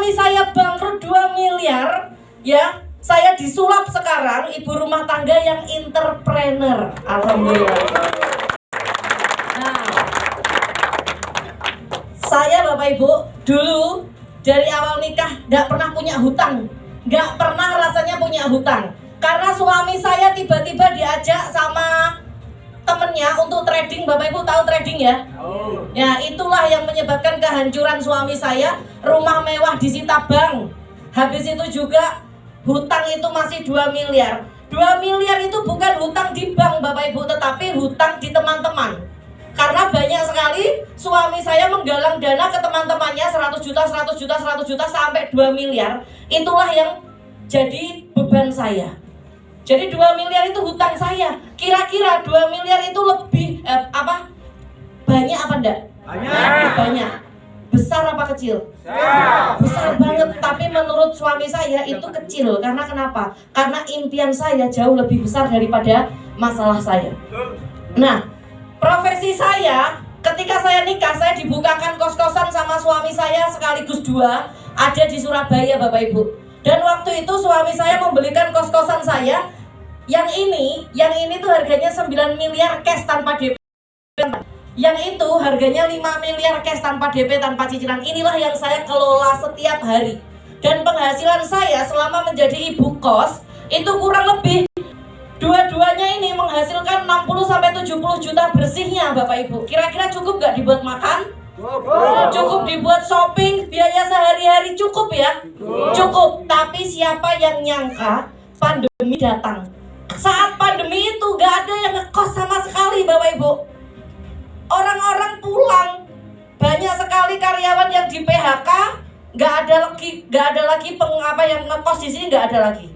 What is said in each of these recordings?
suami saya bangkrut 2 miliar, ya, saya disulap sekarang ibu rumah tangga yang entrepreneur. Alhamdulillah. Nah, saya Bapak Ibu dulu dari awal nikah nggak pernah punya hutang, nggak pernah rasanya punya hutang, karena suami saya tiba-tiba diajak sama temennya untuk trading. Bapak Ibu tahu trading ya? Ya, itulah yang menyebabkan kehancuran suami saya. Rumah mewah disita bank. Habis itu juga hutang itu masih 2 miliar. 2 miliar itu bukan hutang di bank Bapak Ibu, tetapi hutang di teman-teman. Karena banyak sekali suami saya menggalang dana ke teman-temannya 100 juta, 100 juta, 100 juta sampai 2 miliar. Itulah yang jadi beban saya. Jadi 2 miliar itu hutang saya. Kira-kira 2 miliar itu lebih banyak apa enggak? Banyak. Besar apa kecil? Besar banget. Tapi menurut suami saya itu kecil. Karena kenapa? Karena impian saya jauh lebih besar daripada masalah saya. Nah, profesi saya, ketika saya nikah, saya dibukakan kos-kosan sama suami saya sekaligus 2, ada di Surabaya Bapak Ibu. Dan waktu itu suami saya membelikan kos-kosan saya. Yang ini tuh harganya 9 miliar cash tanpa DP. Yang itu harganya 5 miliar cash tanpa DP, tanpa cicilan. Inilah yang saya kelola setiap hari. Dan penghasilan saya selama menjadi ibu kos itu kurang lebih dua-duanya ini menghasilkan 60-70 juta bersihnya Bapak Ibu. Kira-kira cukup gak dibuat makan? Cukup dibuat shopping, biaya sehari-hari cukup ya? Cukup. Tapi siapa yang nyangka pandemi datang? Saat pandemi itu gak ada yang ngekos sama sekali Bapak Ibu. Orang-orang pulang. Banyak sekali karyawan yang di PHK. Gak ada lagi yang ngekos di sini, gak ada lagi.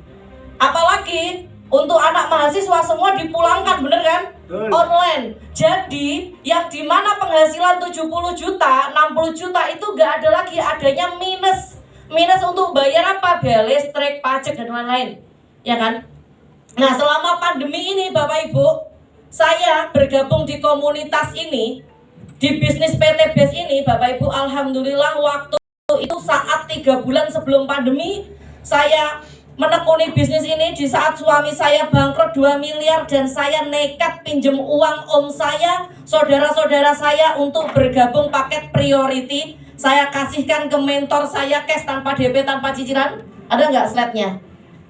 Apalagi untuk anak mahasiswa semua dipulangkan, bener kan? Online. Jadi yang dimana penghasilan 70 juta, 60 juta itu gak ada lagi, adanya minus. Minus untuk bayar apa? Biaya listrik, pajak dan lain-lain. Ya kan? Nah, selama pandemi ini Bapak Ibu, saya bergabung di komunitas ini, di bisnis PT Base ini Bapak Ibu. Alhamdulillah waktu itu saat 3 bulan sebelum pandemi, saya menekuni bisnis ini di saat suami saya bangkrut 2 miliar. Dan saya nekat pinjem uang om saya, saudara-saudara saya untuk bergabung paket priority. Saya kasihkan ke mentor saya cash tanpa DP, tanpa cicilan. Ada nggak slide-nya?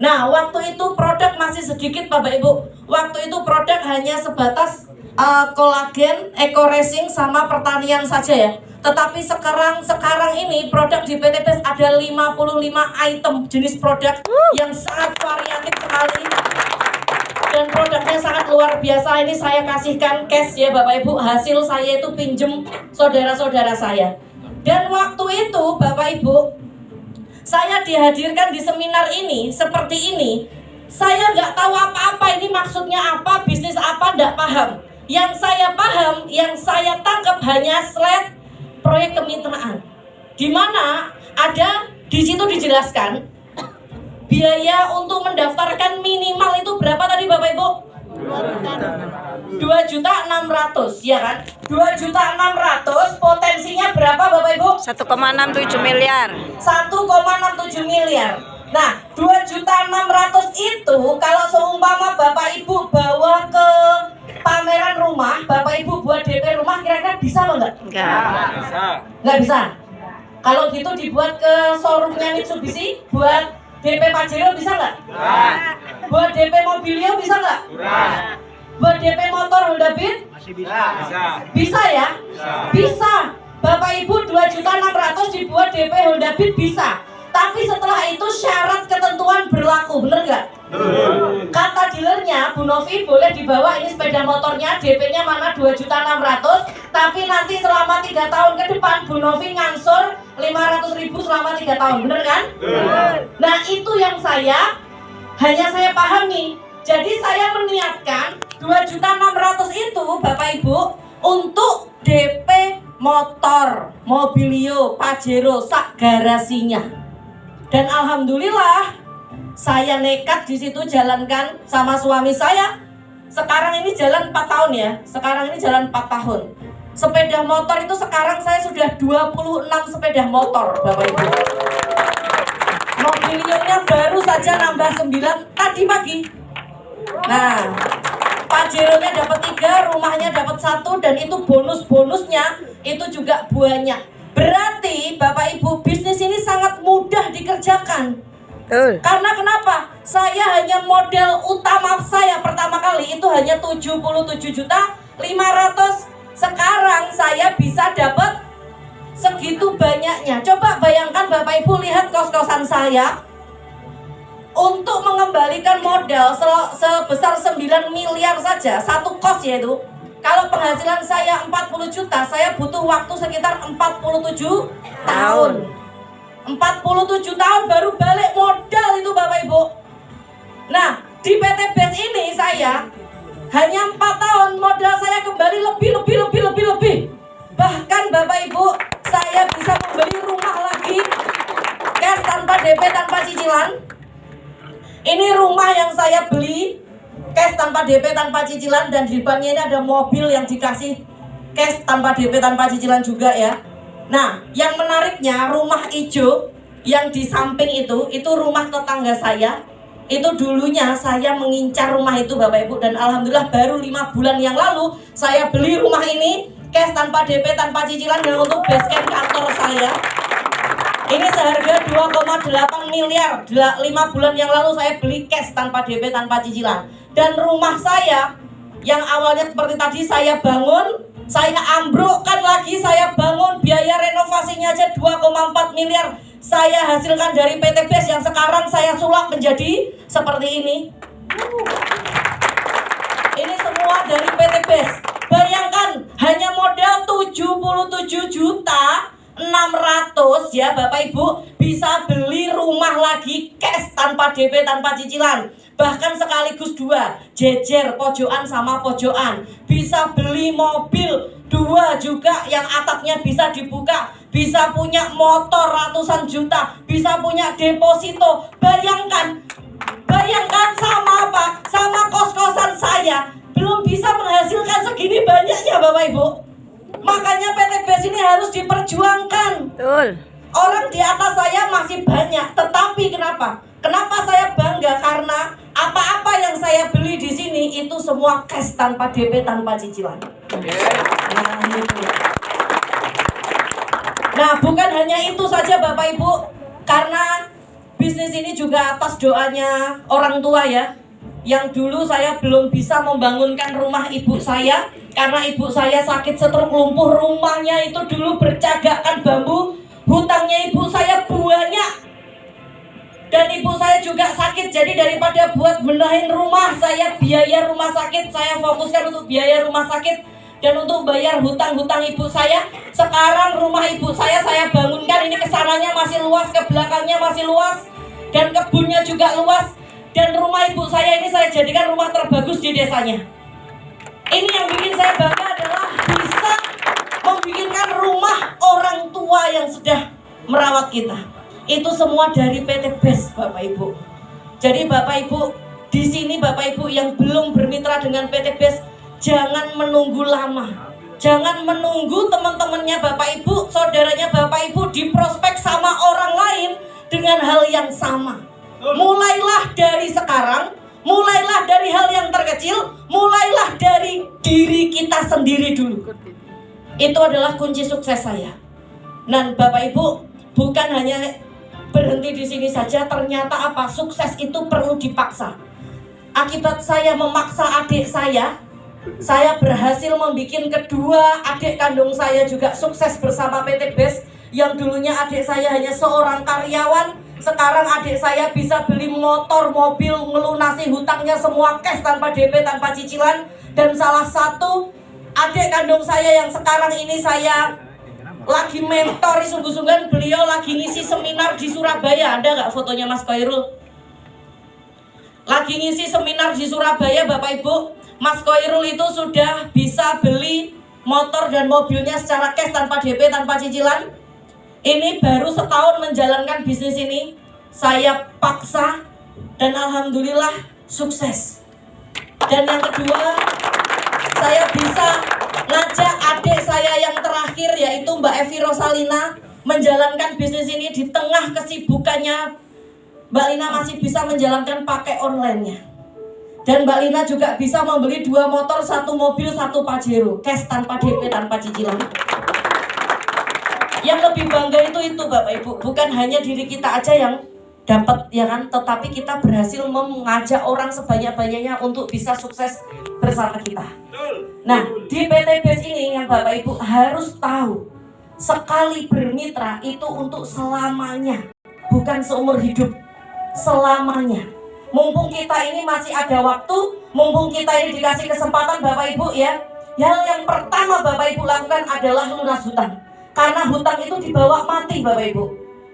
Nah, waktu itu produk masih sedikit Bapak Ibu. Waktu itu produk hanya sebatas kolagen, eco-racing sama pertanian saja ya. Tetapi sekarang ini produk di PT Base ada 55 item jenis produk yang sangat variatif sekali. Dan produknya sangat luar biasa. Ini saya kasihkan cash ya Bapak Ibu. Hasil saya itu pinjem saudara-saudara saya. Dan waktu itu Bapak Ibu, saya dihadirkan di seminar ini seperti ini. Saya nggak tahu apa-apa ini maksudnya apa, bisnis apa, nggak paham. Yang saya paham, yang saya tangkap hanya slide proyek kemitraan, di mana ada di situ dijelaskan biaya untuk mendaftarkan minimal itu berapa tadi Bapak Ibu? 2.600.000 ya kan? 2.600.000 potensinya berapa Bapak Ibu? 1,67 miliar. 1,67 miliar. Nah, 2.600.000 itu kalau seumpama Bapak Ibu bawa ke pameran rumah, Bapak Ibu buat DP rumah, kira-kira bisa apa enggak? Enggak bisa. Kalau gitu dibuat ke showroomnya Mitsubishi, buat DP Pajero bisa nggak? Buat DP Mobilio bisa nggak? Buat DP motor Honda Beat? Masih bisa. Bisa ya? Bisa. Bapak Ibu 2.600.000 dibuat DP Honda Beat bisa. Tapi setelah itu syarat ketentuan berlaku, bener nggak? Kata dealernya, Bu Novi boleh dibawa ini sepeda motornya, DP-nya mana 2.600.000, tapi nanti selama 3 tahun ke depan Bu Novi ngangsur 500.000 selama 3 tahun, bener kan? Nah itu yang hanya saya pahami. Jadi saya meniatkan 2.600.000 itu Bapak Ibu untuk DP motor, Mobilio, Pajero, sak garasinya. Dan alhamdulillah saya nekat di situ jalankan sama suami saya. Sekarang ini jalan 4 tahun ya. Sekarang ini jalan 4 tahun. Sepeda motor itu sekarang saya sudah 26 sepeda motor Bapak Ibu. triliunnya baru saja nambah 9 tadi pagi. Nah, Pajeronya dapat 3, rumahnya dapat 1, dan itu bonus-bonusnya itu juga banyak. Berarti Bapak Ibu, bisnis ini sangat mudah dikerjakan. Karena kenapa? Saya hanya modal utama saya pertama kali itu hanya 77.500.000. Sekarang saya bisa dapat segitu banyaknya. Coba bayangkan Bapak Ibu, lihat kos-kosan saya. Untuk mengembalikan modal sebesar 9 miliar saja, satu kos yaitu. Kalau penghasilan saya 40 juta, saya butuh waktu sekitar 47 tahun. 47 tahun baru balik modal itu Bapak Ibu. Nah, di PT BES ini saya hanya 4 tahun modal saya kembali lebih. Bahkan Bapak Ibu, saya bisa membeli rumah lagi cash tanpa DP, tanpa cicilan. Ini rumah yang saya beli cash tanpa DP, tanpa cicilan, dan di depannya ini ada mobil yang dikasih cash tanpa DP, tanpa cicilan juga ya. Nah, yang menariknya rumah hijau yang di samping itu rumah tetangga saya. Itu dulunya saya mengincar rumah itu Bapak Ibu, dan alhamdulillah baru 5 bulan yang lalu saya beli rumah ini cash tanpa DP, tanpa cicilan, dan untuk basecamp kantor saya. Ini seharga 2,8 miliar. 5 bulan yang lalu saya beli cash tanpa DP, tanpa cicilan. Dan rumah saya yang awalnya seperti tadi saya bangun, saya ambrukkan lagi, saya bangun, biaya renovasinya aja 2,4 miliar. Saya hasilkan dari PT BES yang sekarang saya sulap menjadi seperti ini. Ini semua dari PT BES. Bayangkan hanya modal 77.600.000 ya Bapak Ibu, bisa beli rumah lagi cash tanpa DP, tanpa cicilan. Bahkan sekaligus 2, jejer pojokan sama pojokan. Bisa beli mobil 2 juga yang atapnya bisa dibuka. Bisa punya motor ratusan juta, bisa punya deposito. Bayangkan sama apa? Sama kos-kosan saya belum bisa menghasilkan segini banyaknya Bapak Ibu. Makanya PT BES ini harus diperjuangkan. Betul. Orang di atas saya masih banyak, tetapi kenapa? Kenapa saya bangga? Karena apa-apa yang saya beli di sini itu semua cash tanpa DP, tanpa cicilan. Nah, bukan hanya itu saja Bapak Ibu, karena bisnis ini juga atas doanya orang tua ya. Yang dulu saya belum bisa membangunkan rumah ibu saya karena ibu saya sakit stroke, lumpuh. Rumahnya itu dulu bercagakkan bambu, hutangnya ibu saya banyak, dan ibu saya juga sakit. Jadi daripada buat benahin rumah saya, biaya rumah sakit saya fokuskan untuk biaya rumah sakit dan untuk bayar hutang-hutang ibu saya. Sekarang rumah ibu saya bangunkan, ini kesananya masih luas, ke belakangnya masih luas, dan kebunnya juga luas. Dan rumah ibu saya ini saya jadikan rumah terbagus di desanya. Ini yang bikin saya bangga adalah bisa membikinkan rumah orang tua yang sudah merawat kita. Itu semua dari PT BES Bapak Ibu. Jadi Bapak Ibu, di sini Bapak Ibu yang belum bermitra dengan PT BES, jangan menunggu lama. Jangan menunggu teman-temannya Bapak Ibu, saudaranya Bapak Ibu diprospek sama orang lain dengan hal yang sama. Mulailah dari sekarang, mulailah dari hal yang terkecil, mulailah dari diri kita sendiri dulu. Itu adalah kunci sukses saya. Dan Bapak Ibu, bukan hanya berhenti di sini saja, ternyata apa? Sukses itu perlu dipaksa. Akibat saya memaksa adik saya berhasil membuat kedua adik kandung saya juga sukses bersama PT BES. Yang dulunya adik saya hanya seorang karyawan, sekarang adik saya bisa beli motor, mobil, melunasi hutangnya semua cash tanpa DP, tanpa cicilan. Dan salah satu adik kandung saya yang sekarang ini saya lagi mentori sungguh-sungguhan, beliau lagi ngisi seminar di Surabaya. Ada nggak fotonya Mas Koirul? Lagi ngisi seminar di Surabaya Bapak Ibu. Mas Koirul itu sudah bisa beli motor dan mobilnya secara cash tanpa DP, tanpa cicilan. Ini baru setahun menjalankan bisnis ini, saya paksa dan alhamdulillah sukses. Dan yang kedua, saya bisa ngajak adik saya yang terakhir yaitu Mbak Evi Rosalina menjalankan bisnis ini di tengah kesibukannya Mbak Lina masih bisa menjalankan pakai online-nya. Dan Mbak Lina juga bisa membeli 2 motor, 1 mobil, 1 Pajero, cash tanpa DP, tanpa cicilan. Yang lebih bangga itu Bapak Ibu, bukan hanya diri kita aja yang dapat ya kan, tetapi kita berhasil mengajak orang sebanyak-banyaknya untuk bisa sukses bersama kita. Nah, di PT BES ini yang Bapak Ibu harus tahu, sekali bermitra itu untuk selamanya, bukan seumur hidup, selamanya. Mumpung kita ini masih ada waktu, mumpung kita ini dikasih kesempatan Bapak Ibu ya, hal yang pertama Bapak Ibu lakukan adalah lunas hutang. Karena hutang itu dibawa mati Bapak Ibu.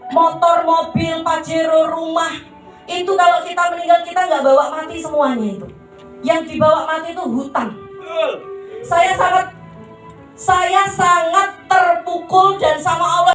Motor, mobil, Pajero, rumah, itu kalau kita meninggal kita nggak bawa mati semuanya itu. Yang dibawa mati itu hutang. Saya sangat terpukul dan sama Allah